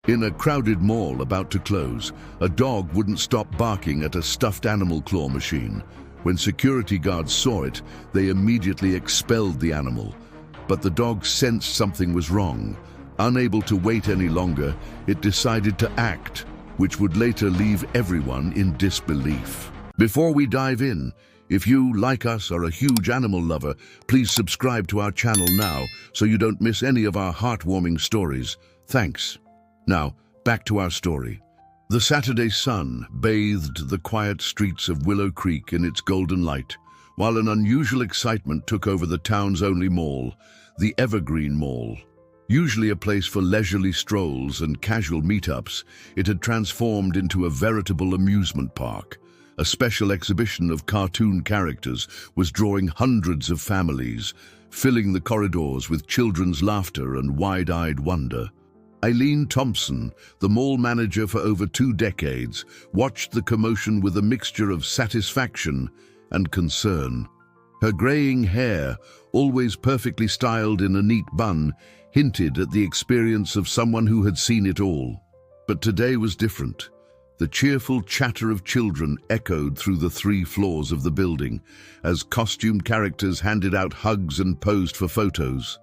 In a crowded mall about to close, a dog wouldn't stop barking at a stuffed animal claw machine. When security guards saw it, they immediately expelled the animal. But the dog sensed something was wrong. Unable to wait any longer, it decided to act, which would later leave everyone in disbelief. Before we dive in, if you, like us, are a huge animal lover, please subscribe to our channel now so you don't miss any of our heartwarming stories. Thanks. Now, back to our story. The Saturday sun bathed the quiet streets of Willow Creek in its golden light, while an unusual excitement took over the town's only mall, the Evergreen Mall. Usually a place for leisurely strolls and casual meetups, it had transformed into a veritable amusement park. A special exhibition of cartoon characters was drawing hundreds of families, filling the corridors with children's laughter and wide-eyed wonder. Eileen Thompson, the mall manager for over 2 decades, watched the commotion with a mixture of satisfaction and concern. Her graying hair, always perfectly styled in a neat bun, hinted at the experience of someone who had seen it all. But today was different. The cheerful chatter of children echoed through the 3 floors of the building as costumed characters handed out hugs and posed for photos.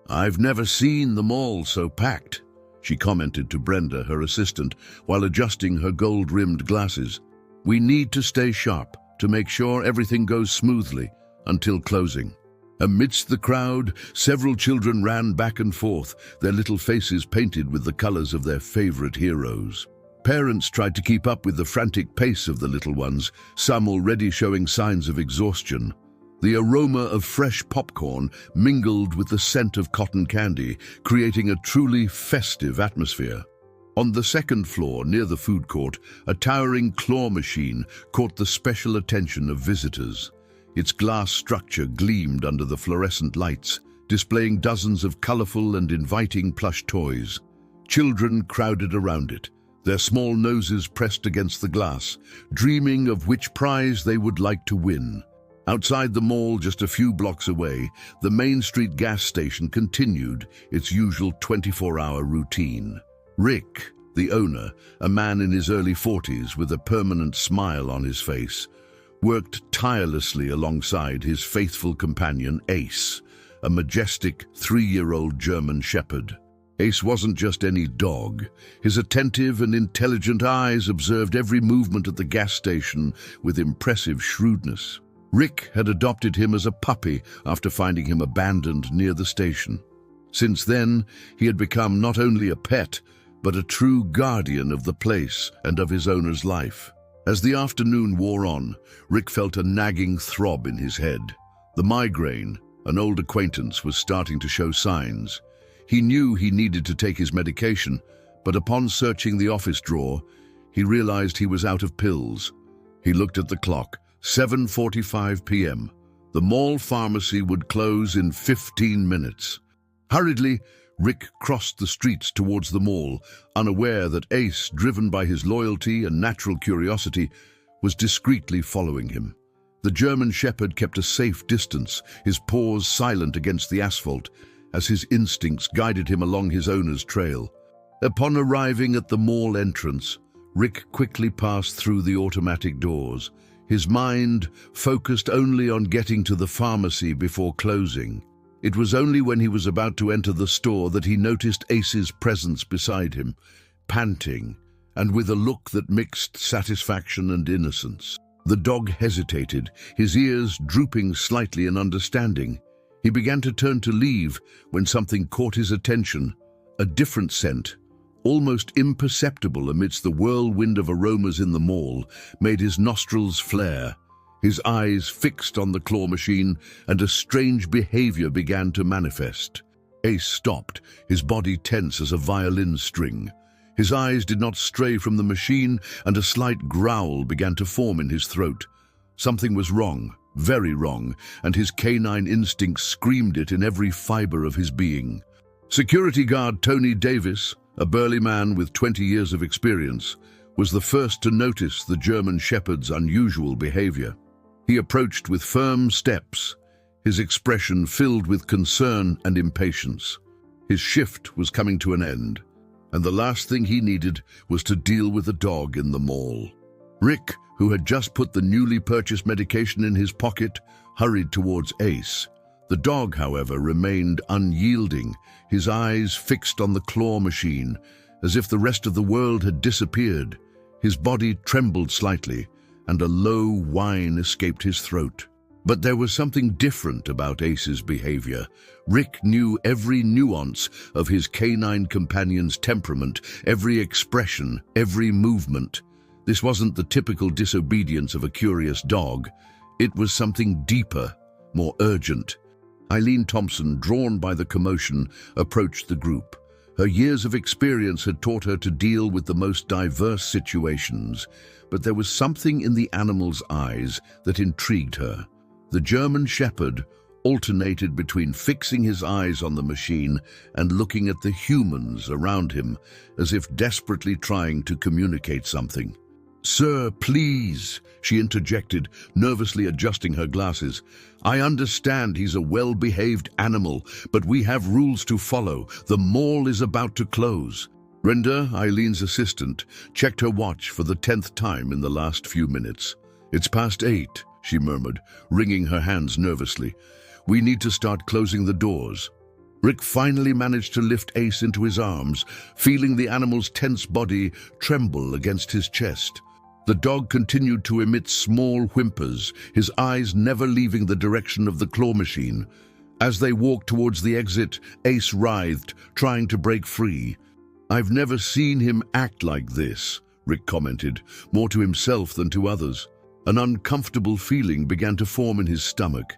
"I've never seen the mall so packed," she commented to Brenda, her assistant, while adjusting her gold-rimmed glasses. "We need to stay sharp to make sure everything goes smoothly until closing." Amidst the crowd, several children ran back and forth, their little faces painted with the colors of their favorite heroes. Parents tried to keep up with the frantic pace of the little ones, some already showing signs of exhaustion. The aroma of fresh popcorn mingled with the scent of cotton candy, creating a truly festive atmosphere. On the 2nd floor, near the food court, a towering claw machine caught the special attention of visitors. Its glass structure gleamed under the fluorescent lights, displaying dozens of colorful and inviting plush toys. Children crowded around it, their small noses pressed against the glass, dreaming of which prize they would like to win. Outside the mall, just a few blocks away, the Main Street gas station continued its usual 24-hour routine. Rick, the owner, a man in his early 40s with a permanent smile on his face, worked tirelessly alongside his faithful companion Ace, a majestic 3-year-old German Shepherd. Ace wasn't just any dog. His attentive and intelligent eyes observed every movement at the gas station with impressive shrewdness. Rick had adopted him as a puppy after finding him abandoned near the station. Since then, he had become not only a pet, but a true guardian of the place and of his owner's life. As the afternoon wore on, Rick felt a nagging throb in his head. The migraine, an old acquaintance, was starting to show signs. He knew he needed to take his medication, but upon searching the office drawer, he realized he was out of pills. He looked at the clock. 7:45 p.m. The mall pharmacy would close in 15 minutes. Hurriedly, Rick crossed the streets towards the mall, unaware that Ace, driven by his loyalty and natural curiosity, was discreetly following him. The German Shepherd kept a safe distance, his paws silent against the asphalt, as his instincts guided him along his owner's trail. Upon arriving at the mall entrance, Rick quickly passed through the automatic doors, his mind focused only on getting to the pharmacy before closing. It was only when he was about to enter the store that he noticed Ace's presence beside him, panting, and with a look that mixed satisfaction and innocence. The dog hesitated, his ears drooping slightly in understanding. He began to turn to leave when something caught his attention, a different scent, almost imperceptible amidst the whirlwind of aromas in the mall, made his nostrils flare. His eyes fixed on the claw machine, and a strange behavior began to manifest. Ace stopped, his body tense as a violin string. His eyes did not stray from the machine, and a slight growl began to form in his throat. Something was wrong, very wrong, and his canine instincts screamed it in every fiber of his being. Security guard Tony Davis, a burly man with 20 years of experience, was the first to notice the German Shepherd's unusual behavior. He approached with firm steps, his expression filled with concern and impatience. His shift was coming to an end. and the last thing he needed was to deal with a dog in the mall. Rick, who had just put the newly purchased medication in his pocket, hurried towards Ace. The dog, however, remained unyielding, his eyes fixed on the claw machine, as if the rest of the world had disappeared. His body trembled slightly, and a low whine escaped his throat. But there was something different about Ace's behavior. Rick knew every nuance of his canine companion's temperament, every expression, every movement. This wasn't the typical disobedience of a curious dog. It was something deeper, more urgent. Eileen Thompson, drawn by the commotion, approached the group. Her years of experience had taught her to deal with the most diverse situations, but there was something in the animal's eyes that intrigued her. The German Shepherd alternated between fixing his eyes on the machine and looking at the humans around him, as if desperately trying to communicate something. "Sir, please," she interjected, nervously adjusting her glasses. "I understand he's a well-behaved animal, but we have rules to follow. The mall is about to close." Brenda, Eileen's assistant, checked her watch for the 10th time in the last few minutes. "It's past 8, she murmured, wringing her hands nervously. "We need to start closing the doors." Rick finally managed to lift Ace into his arms, feeling the animal's tense body tremble against his chest. The dog continued to emit small whimpers, his eyes never leaving the direction of the claw machine. As they walked towards the exit, Ace writhed, trying to break free. "I've never seen him act like this," Rick commented, more to himself than to others. An uncomfortable feeling began to form in his stomach.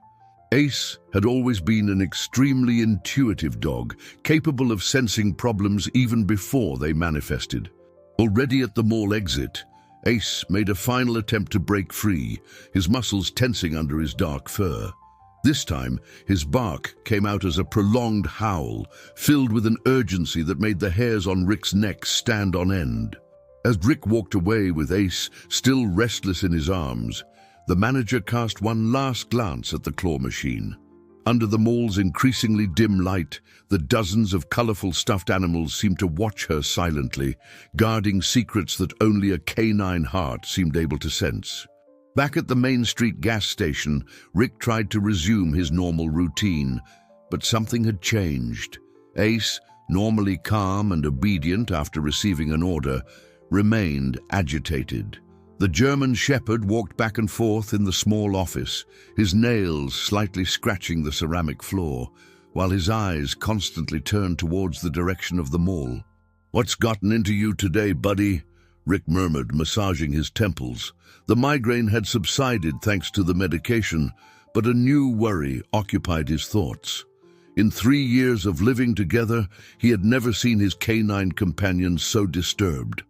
Ace had always been an extremely intuitive dog, capable of sensing problems even before they manifested. Already at the mall exit, Ace made a final attempt to break free, his muscles tensing under his dark fur. This time, his bark came out as a prolonged howl, filled with an urgency that made the hairs on Rick's neck stand on end. As Rick walked away with Ace still restless in his arms, the manager cast one last glance at the claw machine. Under the mall's increasingly dim light, the dozens of colorful stuffed animals seemed to watch her silently, guarding secrets that only a canine heart seemed able to sense. Back at the Main Street gas station, Rick tried to resume his normal routine, but something had changed. Ace, normally calm and obedient after receiving an order, remained agitated. The German Shepherd walked back and forth in the small office, his nails slightly scratching the ceramic floor, while his eyes constantly turned towards the direction of the mall. "What's gotten into you today, buddy?" Rick murmured, massaging his temples. The migraine had subsided thanks to the medication, but a new worry occupied his thoughts. In 3 years of living together, he had never seen his canine companion so disturbed.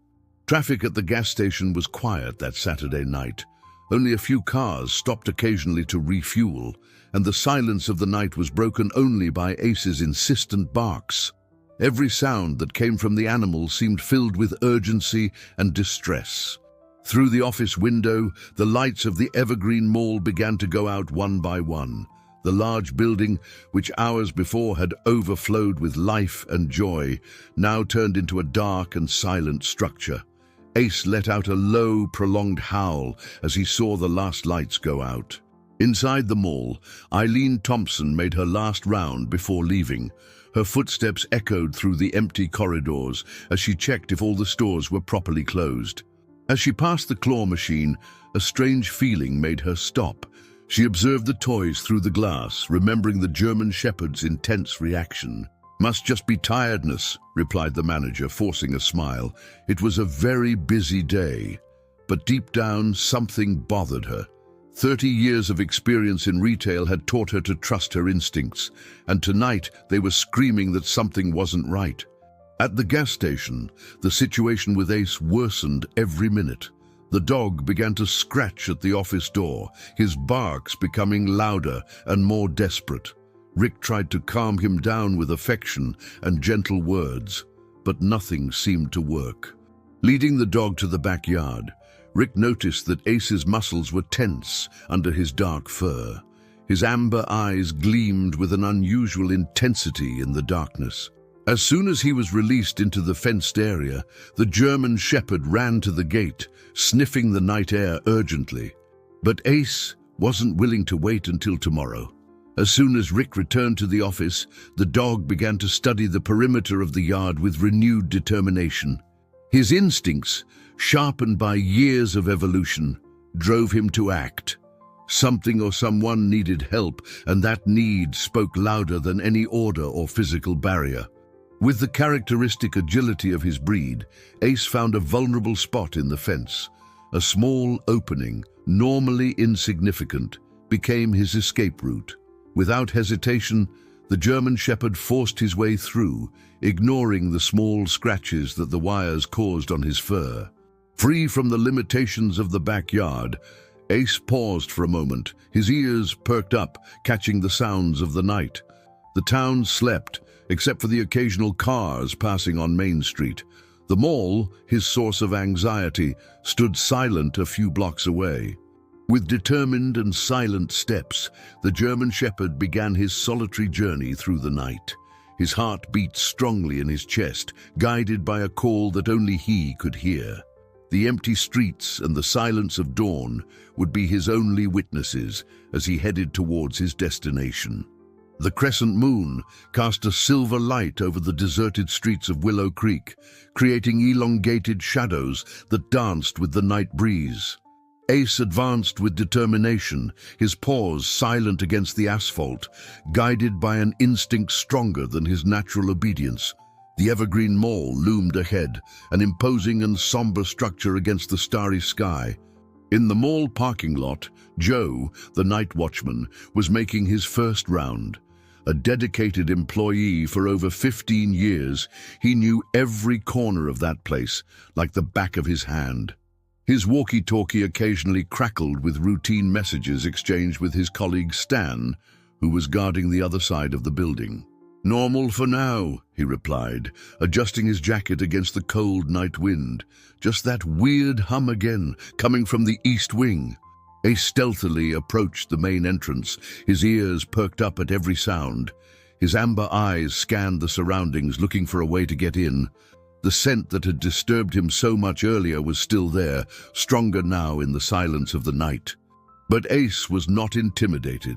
Traffic at the gas station was quiet that Saturday night. Only a few cars stopped occasionally to refuel, and the silence of the night was broken only by Ace's insistent barks. Every sound that came from the animal seemed filled with urgency and distress. Through the office window, the lights of the Evergreen Mall began to go out one by one. The large building, which hours before had overflowed with life and joy, now turned into a dark and silent structure. Ace let out a low, prolonged howl as he saw the last lights go out. Inside the mall, Eileen Thompson made her last round before leaving. Her footsteps echoed through the empty corridors as she checked if all the stores were properly closed. As she passed the claw machine, a strange feeling made her stop. She observed the toys through the glass, remembering the German Shepherd's intense reaction. "Must just be tiredness," replied the manager, forcing a smile. It was a very busy day, but deep down something bothered her. 30 years of experience in retail had taught her to trust her instincts, and tonight they were screaming that something wasn't right. At the gas station, the situation with Ace worsened every minute. The dog began to scratch at the office door, his barks becoming louder and more desperate. Rick tried to calm him down with affection and gentle words, but nothing seemed to work. Leading the dog to the backyard, Rick noticed that Ace's muscles were tense under his dark fur. His amber eyes gleamed with an unusual intensity in the darkness. As soon as he was released into the fenced area, the German shepherd ran to the gate, sniffing the night air urgently. But Ace wasn't willing to wait until tomorrow. As soon as Rick returned to the office, the dog began to study the perimeter of the yard with renewed determination. His instincts, sharpened by years of evolution, drove him to act. Something or someone needed help, and that need spoke louder than any order or physical barrier. With the characteristic agility of his breed, Ace found a vulnerable spot in the fence. A small opening, normally insignificant, became his escape route. Without hesitation, the German shepherd forced his way through, ignoring the small scratches that the wires caused on his fur. Free from the limitations of the backyard, Ace paused for a moment, his ears perked up, catching the sounds of the night. The town slept, except for the occasional cars passing on Main Street. The mall, his source of anxiety, stood silent a few blocks away. With determined and silent steps, the German shepherd began his solitary journey through the night. His heart beat strongly in his chest, guided by a call that only he could hear. The empty streets and the silence of dawn would be his only witnesses as he headed towards his destination. The crescent moon cast a silver light over the deserted streets of Willow Creek, creating elongated shadows that danced with the night breeze. Ace advanced with determination, his paws silent against the asphalt, guided by an instinct stronger than his natural obedience. The Evergreen Mall loomed ahead, an imposing and somber structure against the starry sky. In the mall parking lot, Joe, the night watchman, was making his first round. A dedicated employee for over 15 years, he knew every corner of that place, like the back of his hand. His walkie-talkie occasionally crackled with routine messages exchanged with his colleague Stan, who was guarding the other side of the building. "Normal for now," he replied, adjusting his jacket against the cold night wind. Just that weird hum again, coming from the east wing. Ace stealthily approached the main entrance, his ears perked up at every sound. His amber eyes scanned the surroundings, looking for a way to get in. The scent that had disturbed him so much earlier was still there, stronger now in the silence of the night. But Ace was not intimidated.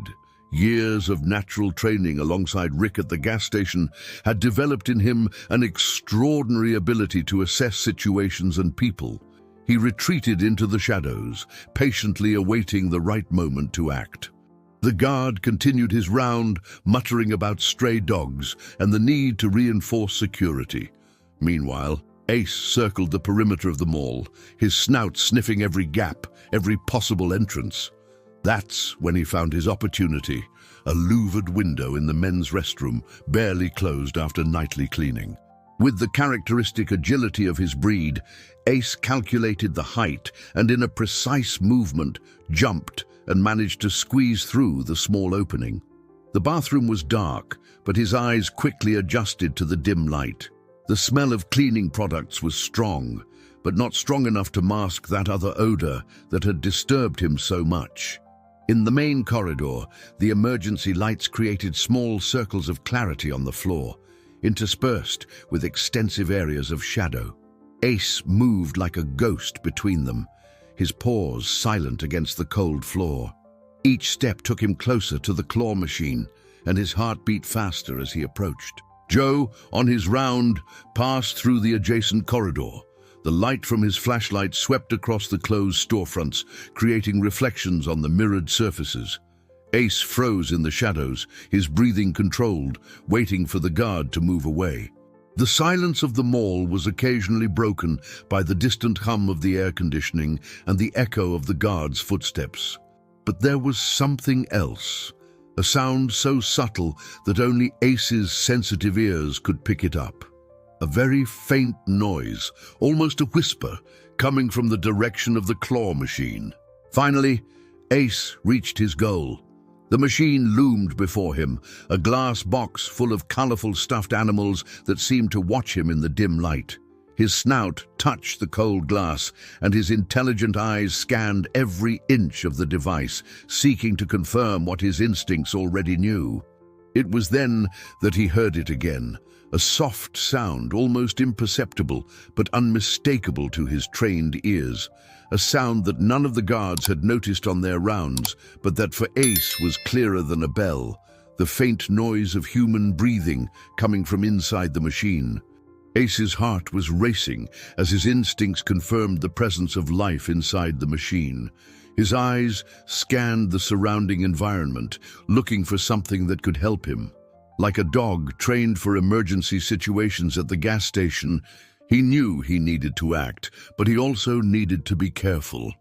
Years of natural training alongside Rick at the gas station had developed in him an extraordinary ability to assess situations and people. He retreated into the shadows, patiently awaiting the right moment to act. The guard continued his round, muttering about stray dogs and the need to reinforce security. Meanwhile, Ace circled the perimeter of the mall, his snout sniffing every gap, every possible entrance. That's when he found his opportunity, a louvered window in the men's restroom, barely closed after nightly cleaning. With the characteristic agility of his breed, Ace calculated the height and in a precise movement jumped and managed to squeeze through the small opening. The bathroom was dark, but his eyes quickly adjusted to the dim light. The smell of cleaning products was strong, but not strong enough to mask that other odor that had disturbed him so much. In the main corridor, the emergency lights created small circles of clarity on the floor, interspersed with extensive areas of shadow. Ace moved like a ghost between them, his paws silent against the cold floor. Each step took him closer to the claw machine, and his heart beat faster as he approached. Joe, on his round, passed through the adjacent corridor. The light from his flashlight swept across the closed storefronts, creating reflections on the mirrored surfaces. Ace froze in the shadows, his breathing controlled, waiting for the guard to move away. The silence of the mall was occasionally broken by the distant hum of the air conditioning and the echo of the guard's footsteps. But there was something else, a sound so subtle that only Ace's sensitive ears could pick it up. A very faint noise, almost a whisper, coming from the direction of the claw machine. Finally, Ace reached his goal. The machine loomed before him, a glass box full of colorful stuffed animals that seemed to watch him in the dim light. His snout touched the cold glass, and his intelligent eyes scanned every inch of the device, seeking to confirm what his instincts already knew. It was then that he heard it again, a soft sound, almost imperceptible, but unmistakable to his trained ears. A sound that none of the guards had noticed on their rounds, but that for Ace was clearer than a bell, the faint noise of human breathing coming from inside the machine. Ace's heart was racing as his instincts confirmed the presence of life inside the machine. His eyes scanned the surrounding environment, looking for something that could help him. Like a dog trained for emergency situations at the gas station, he knew he needed to act, but he also needed to be careful.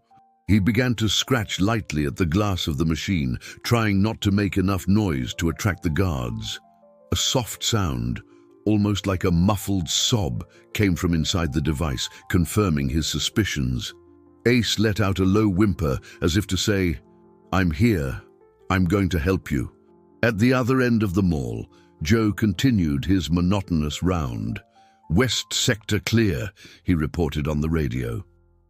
He began to scratch lightly at the glass of the machine, trying not to make enough noise to attract the guards. A soft sound, almost like a muffled sob, came from inside the device, confirming his suspicions. Ace let out a low whimper, as if to say, "I'm here. I'm going to help you." At the other end of the mall, Joe continued his monotonous round. "West sector clear," he reported on the radio.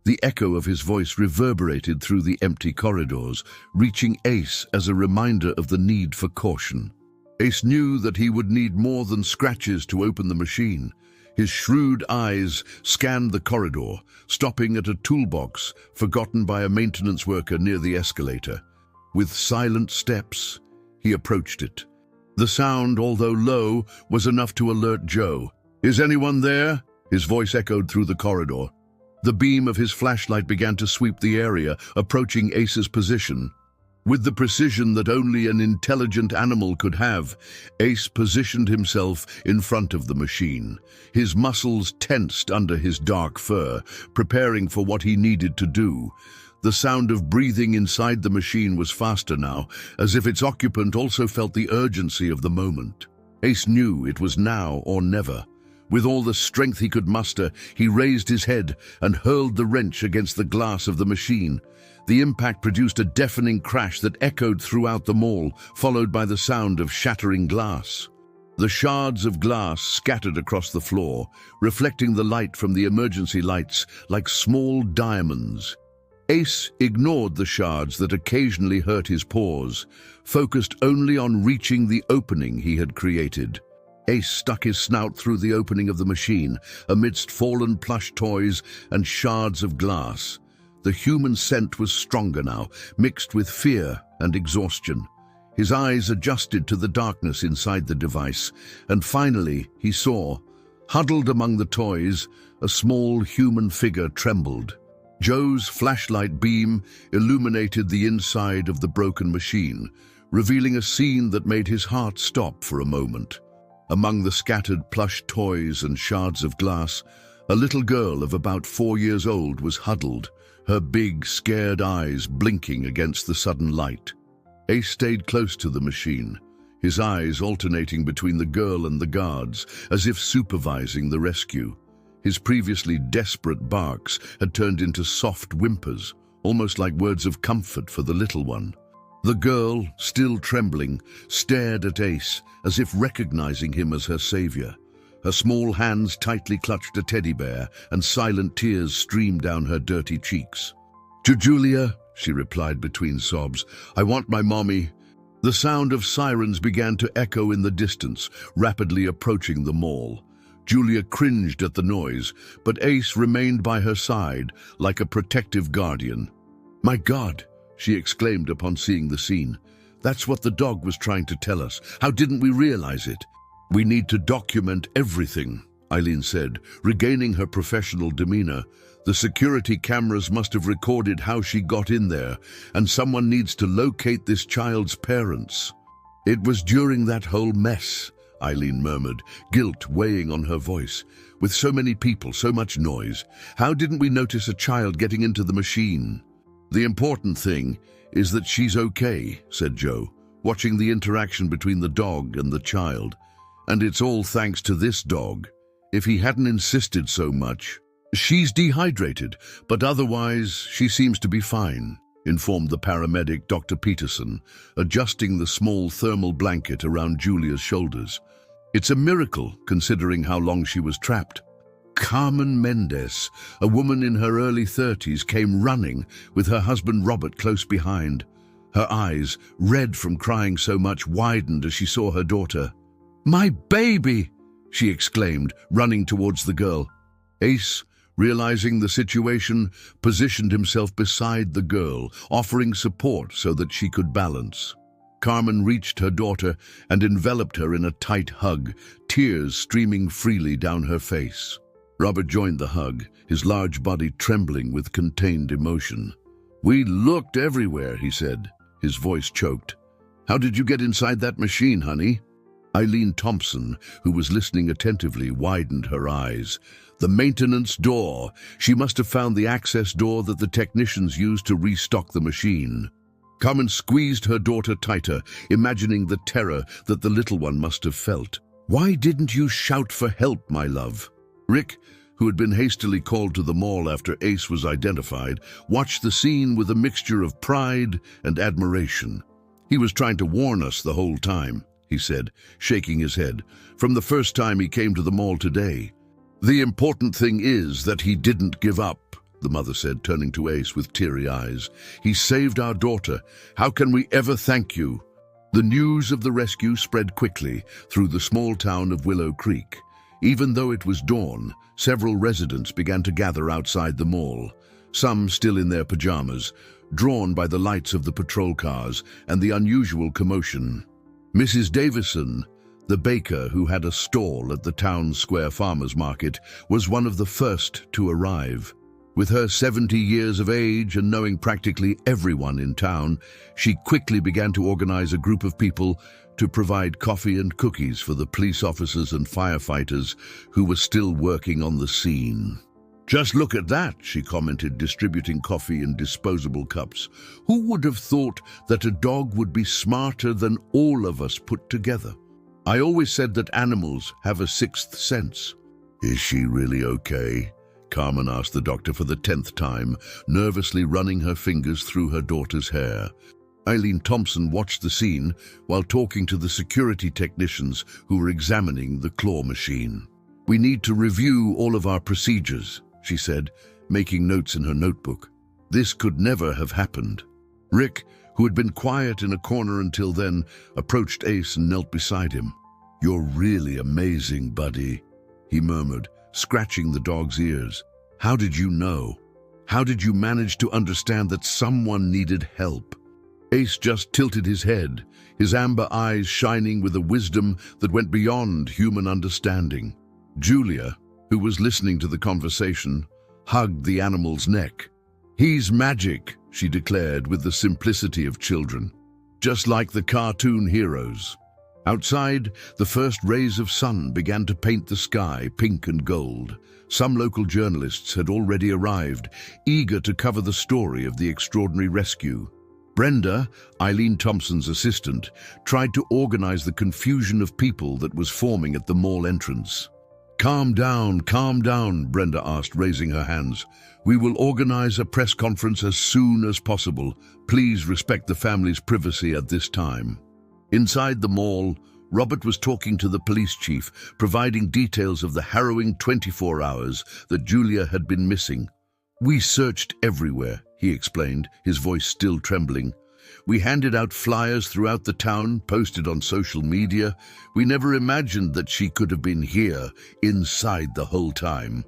The echo of his voice reverberated through the empty corridors, reaching Ace as a reminder of the need for caution. Ace knew that he would need more than scratches to open the machine. His shrewd eyes scanned the corridor, stopping at a toolbox forgotten by a maintenance worker near the escalator. With silent steps, he approached it. The sound, although low, was enough to alert Joe. "Is anyone there?" His voice echoed through the corridor. The beam of his flashlight began to sweep the area, approaching Ace's position. With the precision that only an intelligent animal could have, Ace positioned himself in front of the machine. His muscles tensed under his dark fur, preparing for what he needed to do. The sound of breathing inside the machine was faster now, as if its occupant also felt the urgency of the moment. Ace knew it was now or never. With all the strength he could muster, he raised his head and hurled the wrench against the glass of the machine. The impact produced a deafening crash that echoed throughout the mall, followed by the sound of shattering glass. The shards of glass scattered across the floor, reflecting the light from the emergency lights like small diamonds. Ace ignored the shards that occasionally hurt his paws, focused only on reaching the opening he had created. Ace stuck his snout through the opening of the machine, amidst fallen plush toys and shards of glass. The human scent was stronger now, mixed with fear and exhaustion. His eyes adjusted to the darkness inside the device, and finally he saw, huddled among the toys, a small human figure trembled. Joe's flashlight beam illuminated the inside of the broken machine, revealing a scene that made his heart stop for a moment. Among the scattered plush toys and shards of glass, a little girl of about 4 years old was huddled, her big, scared eyes blinking against the sudden light. Ace stayed close to the machine, his eyes alternating between the girl and the guards, as if supervising the rescue. His previously desperate barks had turned into soft whimpers, almost like words of comfort for the little one. The girl, still trembling, stared at Ace, as if recognizing him as her savior. Her small hands tightly clutched a teddy bear, and silent tears streamed down her dirty cheeks. "Julia," she replied between sobs, "I want my mommy." The sound of sirens began to echo in the distance, rapidly approaching the mall. Julia cringed at the noise, but Ace remained by her side, like a protective guardian. "My God!" she exclaimed upon seeing the scene. "That's what the dog was trying to tell us. How didn't we realize it?" "We need to document everything," Eileen said, regaining her professional demeanor. "The security cameras must have recorded how she got in there, and someone needs to locate this child's parents." "It was during that whole mess," Eileen murmured, guilt weighing on her voice. "With so many people, so much noise. How didn't we notice a child getting into the machine?" "The important thing is that she's okay," said Joe, watching the interaction between the dog and the child. "And it's all thanks to this dog. If he hadn't insisted so much—" "She's dehydrated, but otherwise she seems to be fine," informed the paramedic Dr. Peterson, adjusting the small thermal blanket around Julia's shoulders. "It's a miracle, considering how long she was trapped." Carmen Mendez, a woman in her early 30s, came running, with her husband Robert close behind. Her eyes, red from crying so much, widened as she saw her daughter. "My baby!" she exclaimed, running towards the girl. Ace, realizing the situation, positioned himself beside the girl, offering support so that she could balance. Carmen reached her daughter and enveloped her in a tight hug, tears streaming freely down her face. Robert joined the hug, his large body trembling with contained emotion. "We looked everywhere," he said, his voice choked. "How did you get inside that machine, honey?" Eileen Thompson, who was listening attentively, widened her eyes. "The maintenance door. She must have found the access door that the technicians used to restock the machine." Carmen squeezed her daughter tighter, imagining the terror that the little one must have felt. "Why didn't you shout for help, my love?" Rick, who had been hastily called to the mall after Ace was identified, watched the scene with a mixture of pride and admiration. "He was trying to warn us the whole time," he said, shaking his head, "from the first time he came to the mall today." "The important thing is that he didn't give up," the mother said, turning to Ace with teary eyes. "He saved our daughter. How can we ever thank you?" The news of the rescue spread quickly through the small town of Willow Creek. Even though it was dawn, several residents began to gather outside the mall, some still in their pajamas, drawn by the lights of the patrol cars and the unusual commotion. Mrs. Davison, the baker who had a stall at the town square farmers market, was one of the first to arrive. With her 70 years of age and knowing practically everyone in town, she quickly began to organize a group of people to provide coffee and cookies for the police officers and firefighters who were still working on the scene. "Just look at that," she commented, distributing coffee in disposable cups. "Who would have thought that a dog would be smarter than all of us put together? I always said that animals have a sixth sense." "Is she really okay?" Carmen asked the doctor for the 10th time, nervously running her fingers through her daughter's hair. Eileen Thompson watched the scene while talking to the security technicians who were examining the claw machine. "We need to review all of our procedures," she said, making notes in her notebook. "This could never have happened." Rick, who had been quiet in a corner until then, approached Ace and knelt beside him. "You're really amazing, buddy," he murmured, scratching the dog's ears. "How did you know? How did you manage to understand that someone needed help?" Ace just tilted his head, his amber eyes shining with a wisdom that went beyond human understanding. Julia, who was listening to the conversation, hugged the animal's neck. "He's magic," she declared with the simplicity of children, "just like the cartoon heroes." Outside, the first rays of sun began to paint the sky pink and gold. Some local journalists had already arrived, eager to cover the story of the extraordinary rescue. Brenda, Eileen Thompson's assistant, tried to organize the confusion of people that was forming at the mall entrance. Calm down, Brenda asked, raising her hands. "We will organize a press conference as soon as possible. Please respect the family's privacy at this time." Inside the mall, Robert was talking to the police chief, providing details of the harrowing 24 hours that Julia had been missing. "We searched everywhere," he explained, his voice still trembling. "We handed out flyers throughout the town, posted on social media. We never imagined that she could have been here, inside the whole time."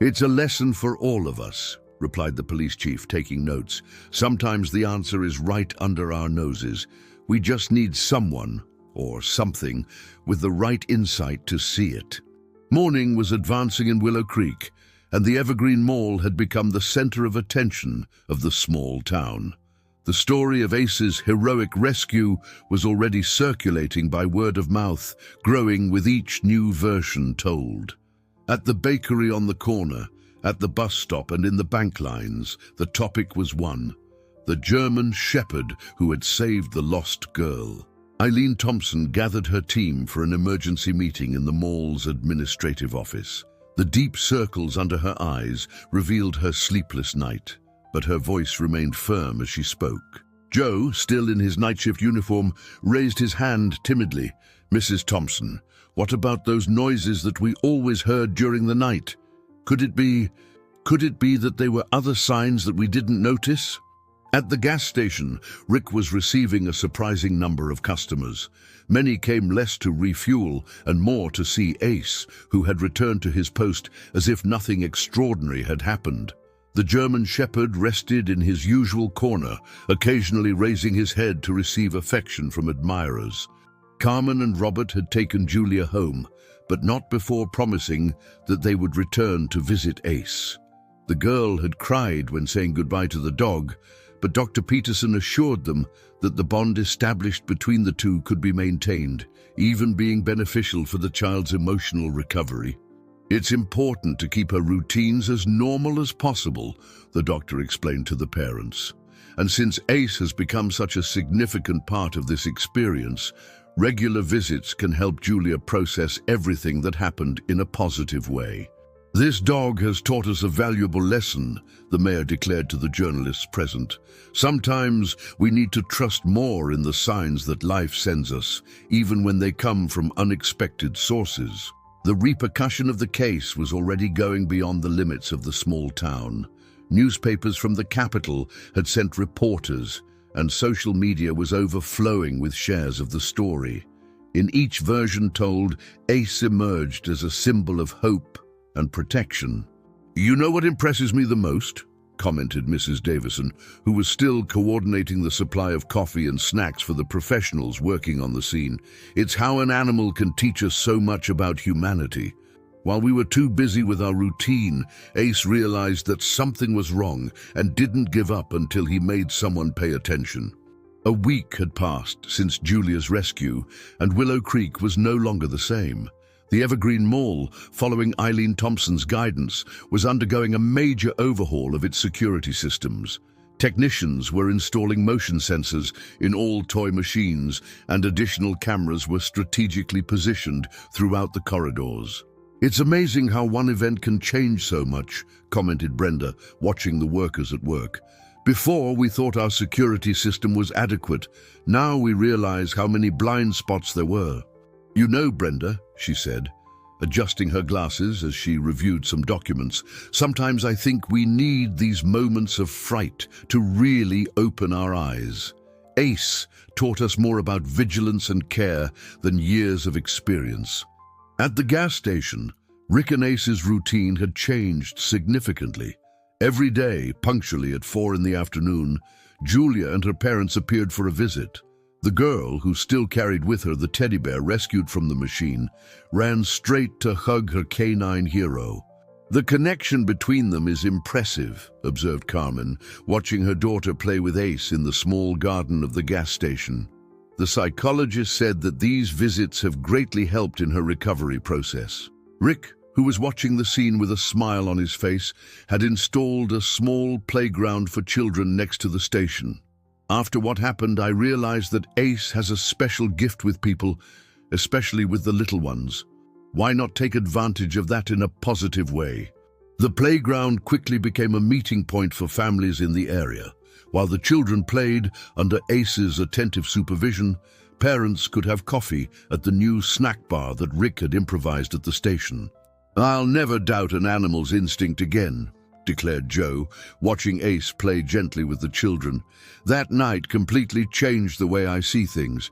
"It's a lesson for all of us," replied the police chief, taking notes. "Sometimes the answer is right under our noses. We just need someone, or something, with the right insight to see it." Morning was advancing in Willow Creek, and the Evergreen Mall had become the center of attention of the small town. The story of Ace's heroic rescue was already circulating by word of mouth, growing with each new version told. At the bakery on the corner, at the bus stop and in the bank lines, the topic was one: the German shepherd who had saved the lost girl. Eileen Thompson gathered her team for an emergency meeting in the mall's administrative office. The deep circles under her eyes revealed her sleepless night, but her voice remained firm as she spoke. Joe, still in his night shift uniform, raised his hand timidly. "Mrs. Thompson, what about those noises that we always heard during the night? Could it be that they were other signs that we didn't notice?" At the gas station, Rick was receiving a surprising number of customers. Many came less to refuel and more to see Ace, who had returned to his post as if nothing extraordinary had happened. The German shepherd rested in his usual corner, occasionally raising his head to receive affection from admirers. Carmen and Robert had taken Julia home, but not before promising that they would return to visit Ace. The girl had cried when saying goodbye to the dog, but Dr. Peterson assured them that the bond established between the two could be maintained, even being beneficial for the child's emotional recovery. "It's important to keep her routines as normal as possible," the doctor explained to the parents. "And since Ace has become such a significant part of this experience, regular visits can help Julia process everything that happened in a positive way." "This dog has taught us a valuable lesson," the mayor declared to the journalists present. "Sometimes we need to trust more in the signs that life sends us, even when they come from unexpected sources." The repercussion of the case was already going beyond the limits of the small town. Newspapers from the capital had sent reporters, and social media was overflowing with shares of the story. In each version told, Ace emerged as a symbol of hope and protection. "You know what impresses me the most?" commented Mrs. Davison, who was still coordinating the supply of coffee and snacks for the professionals working on the scene. "It's how an animal can teach us so much about humanity. While we were too busy with our routine, Ace realized that something was wrong and didn't give up until he made someone pay attention." A week had passed since Julia's rescue, and Willow Creek was no longer the same. The Evergreen Mall, following Eileen Thompson's guidance, was undergoing a major overhaul of its security systems. Technicians were installing motion sensors in all toy machines, and additional cameras were strategically positioned throughout the corridors. "It's amazing how one event can change so much," commented Brenda, watching the workers at work. "Before, we thought our security system was adequate. Now we realize how many blind spots there were." "You know, Brenda," she said, adjusting her glasses as she reviewed some documents, "sometimes I think we need these moments of fright to really open our eyes. Ace taught us more about vigilance and care than years of experience." At the gas station, Rick and Ace's routine had changed significantly. Every day, punctually at 4 in the afternoon, Julia and her parents appeared for a visit. The girl, who still carried with her the teddy bear rescued from the machine, ran straight to hug her canine hero. "The connection between them is impressive," observed Carmen, watching her daughter play with Ace in the small garden of the gas station. The psychologist said that these visits have greatly helped in her recovery process. Rick, who was watching the scene with a smile on his face, had installed a small playground for children next to the station. "After what happened, I realized that Ace has a special gift with people, especially with the little ones. Why not take advantage of that in a positive way?" The playground quickly became a meeting point for families in the area. While the children played under Ace's attentive supervision, parents could have coffee at the new snack bar that Rick had improvised at the station. "I'll never doubt an animal's instinct again," declared Joe, watching Ace play gently with the children. "That night completely changed the way I see things.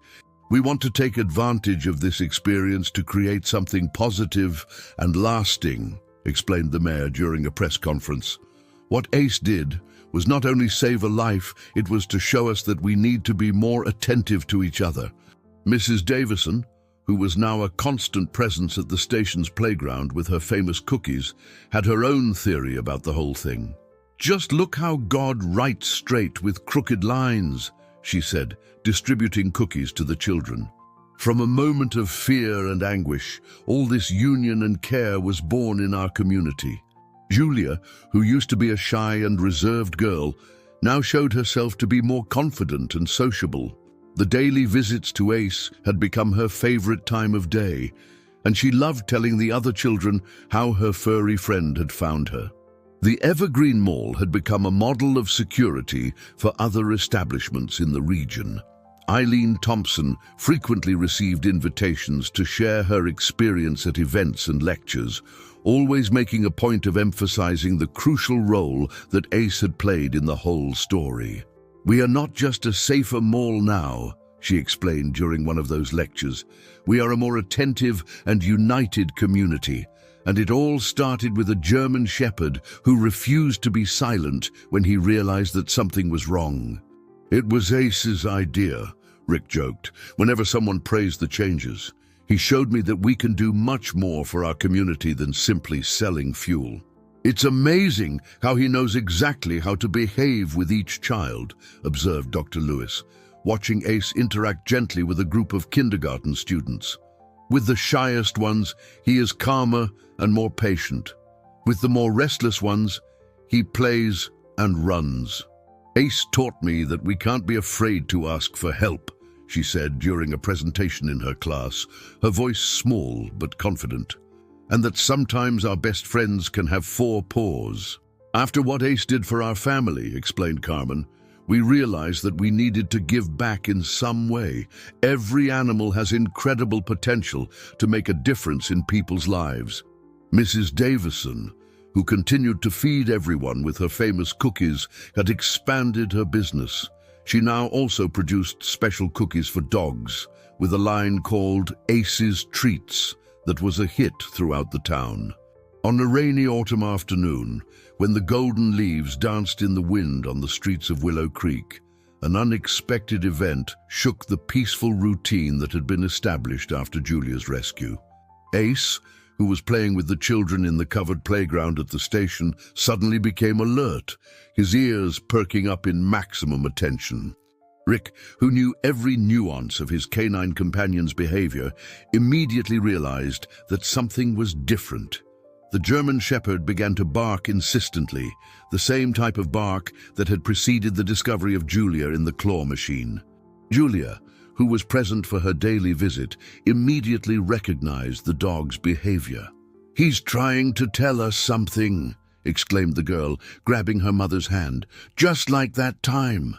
We want to take advantage of this experience to create something positive and lasting," explained the mayor during a press conference. "What Ace did was not only save a life, it was to show us that we need to be more attentive to each other." Mrs. Davison, who was now a constant presence at the station's playground with her famous cookies, had her own theory about the whole thing. "Just look how God writes straight with crooked lines," she said, distributing cookies to the children. "From a moment of fear and anguish, all this union and care was born in our community." Julia, who used to be a shy and reserved girl, now showed herself to be more confident and sociable. The daily visits to Ace had become her favorite time of day, and she loved telling the other children how her furry friend had found her. The Evergreen Mall had become a model of security for other establishments in the region. Eileen Thompson frequently received invitations to share her experience at events and lectures, always making a point of emphasizing the crucial role that Ace had played in the whole story. "We are not just a safer mall now," she explained during one of those lectures. "We are a more attentive and united community. And it all started with a German shepherd who refused to be silent when he realized that something was wrong." "It was Ace's idea," Rick joked, whenever someone praised the changes. "He showed me that we can do much more for our community than simply selling fuel." "It's amazing how he knows exactly how to behave with each child," observed Dr. Lewis, watching Ace interact gently with a group of kindergarten students. "With the shyest ones, he is calmer and more patient. With the more restless ones, he plays and runs." "Ace taught me that we can't be afraid to ask for help," she said during a presentation in her class, her voice small but confident. "And that sometimes our best friends can have 4 paws. After what Ace did for our family," explained Carmen, "we realized that we needed to give back in some way. Every animal has incredible potential to make a difference in people's lives." Mrs. Davison, who continued to feed everyone with her famous cookies, had expanded her business. She now also produced special cookies for dogs, with a line called Ace's Treats that was a hit throughout the town. On a rainy autumn afternoon, when the golden leaves danced in the wind on the streets of Willow Creek, an unexpected event shook the peaceful routine that had been established after Julia's rescue. Ace, who was playing with the children in the covered playground at the station, suddenly became alert, his ears perking up in maximum attention. Rick, who knew every nuance of his canine companion's behavior, immediately realized that something was different. The German shepherd began to bark insistently, the same type of bark that had preceded the discovery of Julia in the claw machine. Julia, who was present for her daily visit, immediately recognized the dog's behavior. "He's trying to tell us something," exclaimed the girl, grabbing her mother's hand, "just like that time."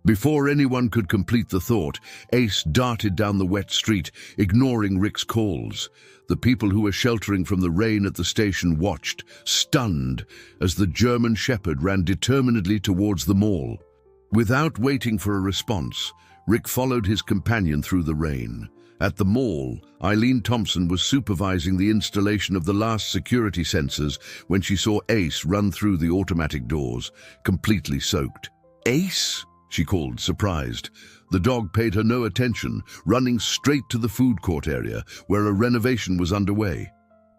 Before anyone could complete the thought, Ace darted down the wet street, ignoring Rick's calls. The people who were sheltering from the rain at the station watched, stunned, as the German shepherd ran determinedly towards the mall. Without waiting for a response, Rick followed his companion through the rain. At the mall, Eileen Thompson was supervising the installation of the last security sensors when she saw Ace run through the automatic doors, completely soaked. "Ace?" she called, surprised. The dog paid her no attention, running straight to the food court area, where a renovation was underway.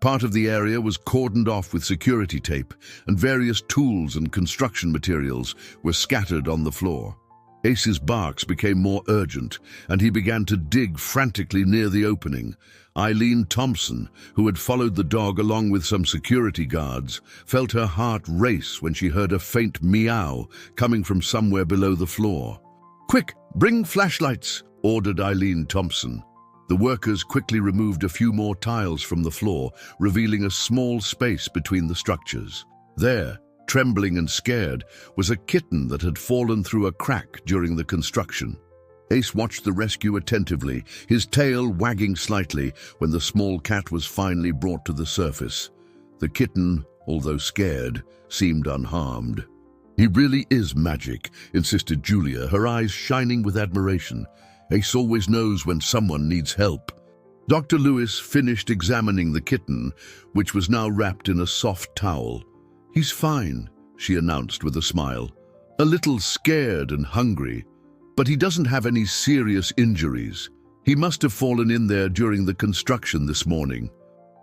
Part of the area was cordoned off with security tape, and various tools and construction materials were scattered on the floor. Ace's barks became more urgent, and he began to dig frantically near the opening. Eileen Thompson, who had followed the dog along with some security guards, felt her heart race when she heard a faint meow coming from somewhere below the floor. "Quick, bring flashlights," ordered Eileen Thompson. The workers quickly removed a few more tiles from the floor, revealing a small space between the structures. There, trembling and scared, was a kitten that had fallen through a crack during the construction. Ace watched the rescue attentively, his tail wagging slightly when the small cat was finally brought to the surface. The kitten, although scared, seemed unharmed. "He really is magic," insisted Julia, her eyes shining with admiration. "Ace always knows when someone needs help." Dr. Lewis finished examining the kitten, which was now wrapped in a soft towel. "He's fine," she announced with a smile. "A little scared and hungry, but he doesn't have any serious injuries. He must have fallen in there during the construction this morning."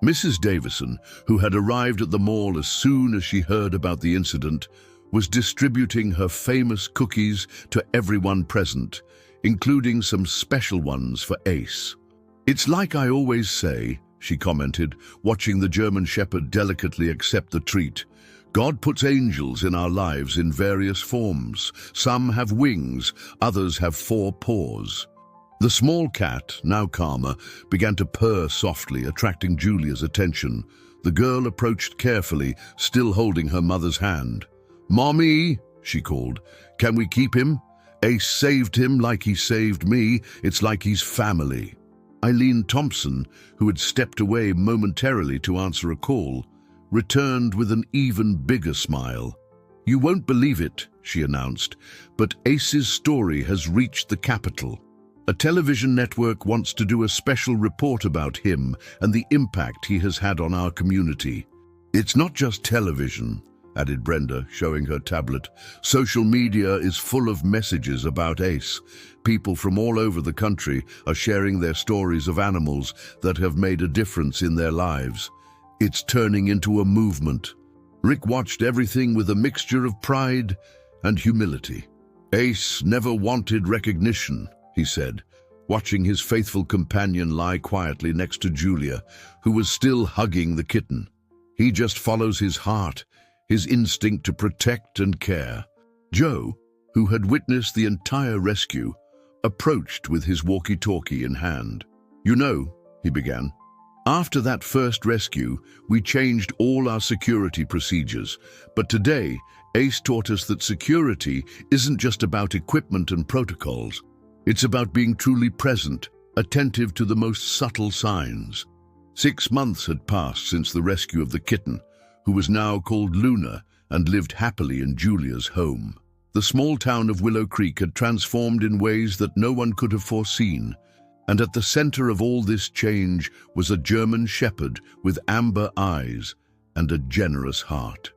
Mrs. Davison, who had arrived at the mall as soon as she heard about the incident, was distributing her famous cookies to everyone present, including some special ones for Ace. "It's like I always say," she commented, watching the German shepherd delicately accept the treat. "God puts angels in our lives in various forms. Some have wings, others have 4 paws." The small cat, now calmer, began to purr softly, attracting Julia's attention. The girl approached carefully, still holding her mother's hand. "Mommy," she called, "can we keep him? Ace saved him like he saved me. It's like he's family." Eileen Thompson, who had stepped away momentarily to answer a call, returned with an even bigger smile. "You won't believe it," she announced, "but Ace's story has reached the capital. A television network wants to do a special report about him and the impact he has had on our community." "It's not just television," added Brenda, showing her tablet. "Social media is full of messages about Ace. People from all over the country are sharing their stories of animals that have made a difference in their lives. It's turning into a movement." Rick watched everything with a mixture of pride and humility. "Ace never wanted recognition," he said, watching his faithful companion lie quietly next to Julia, who was still hugging the kitten. "He just follows his heart, his instinct to protect and care." Joe, who had witnessed the entire rescue, approached with his walkie-talkie in hand. "You know," he began, "after that first rescue, we changed all our security procedures. But today, Ace taught us that security isn't just about equipment and protocols. It's about being truly present, attentive to the most subtle signs." 6 months had passed since the rescue of the kitten, who was now called Luna and lived happily in Julia's home. The small town of Willow Creek had transformed in ways that no one could have foreseen, and at the center of all this change was a German shepherd with amber eyes and a generous heart.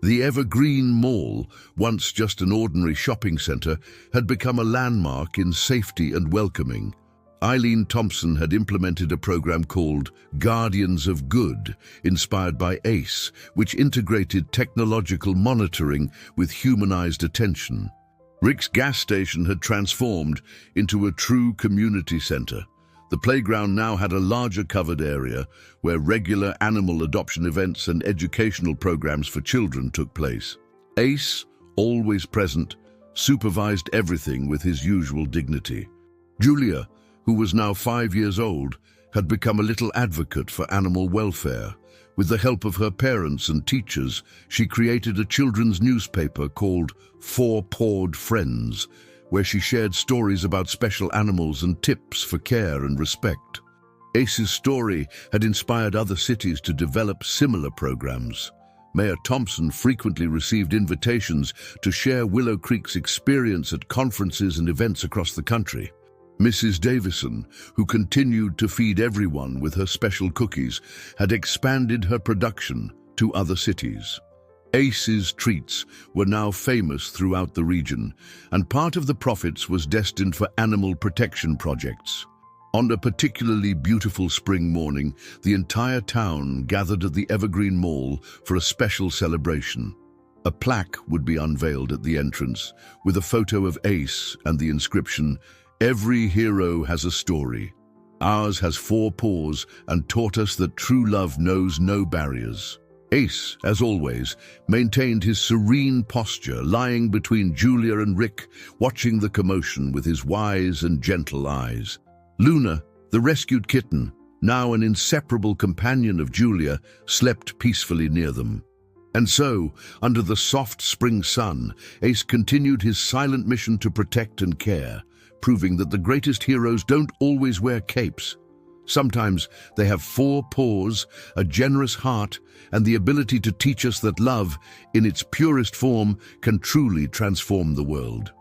The Evergreen Mall, once just an ordinary shopping center, had become a landmark in safety and welcoming. Eileen Thompson had implemented a program called Guardians of Good, inspired by Ace, which integrated technological monitoring with humanized attention. Rick's gas station had transformed into a true community center. The playground now had a larger covered area where regular animal adoption events and educational programs for children took place. Ace, always present, supervised everything with his usual dignity. Julia, who was now 5 years old, had become a little advocate for animal welfare. With the help of her parents and teachers, she created a children's newspaper called Four-Pawed Friends, where she shared stories about special animals and tips for care and respect. Ace's story had inspired other cities to develop similar programs. Mayor Thompson frequently received invitations to share Willow Creek's experience at conferences and events across the country. Mrs. Davison, who continued to feed everyone with her special cookies, had expanded her production to other cities. Ace's treats were now famous throughout the region, and part of the profits was destined for animal protection projects. On a particularly beautiful spring morning, the entire town gathered at the Evergreen Mall for a special celebration. A plaque would be unveiled at the entrance, with a photo of Ace and the inscription, "Every hero has a story. Ours has 4 paws and taught us that true love knows no barriers." Ace, as always, maintained his serene posture, lying between Julia and Rick, watching the commotion with his wise and gentle eyes. Luna, the rescued kitten, now an inseparable companion of Julia, slept peacefully near them. And so, under the soft spring sun, Ace continued his silent mission to protect and care, proving that the greatest heroes don't always wear capes. Sometimes they have 4 paws, a generous heart, and the ability to teach us that love, in its purest form, can truly transform the world.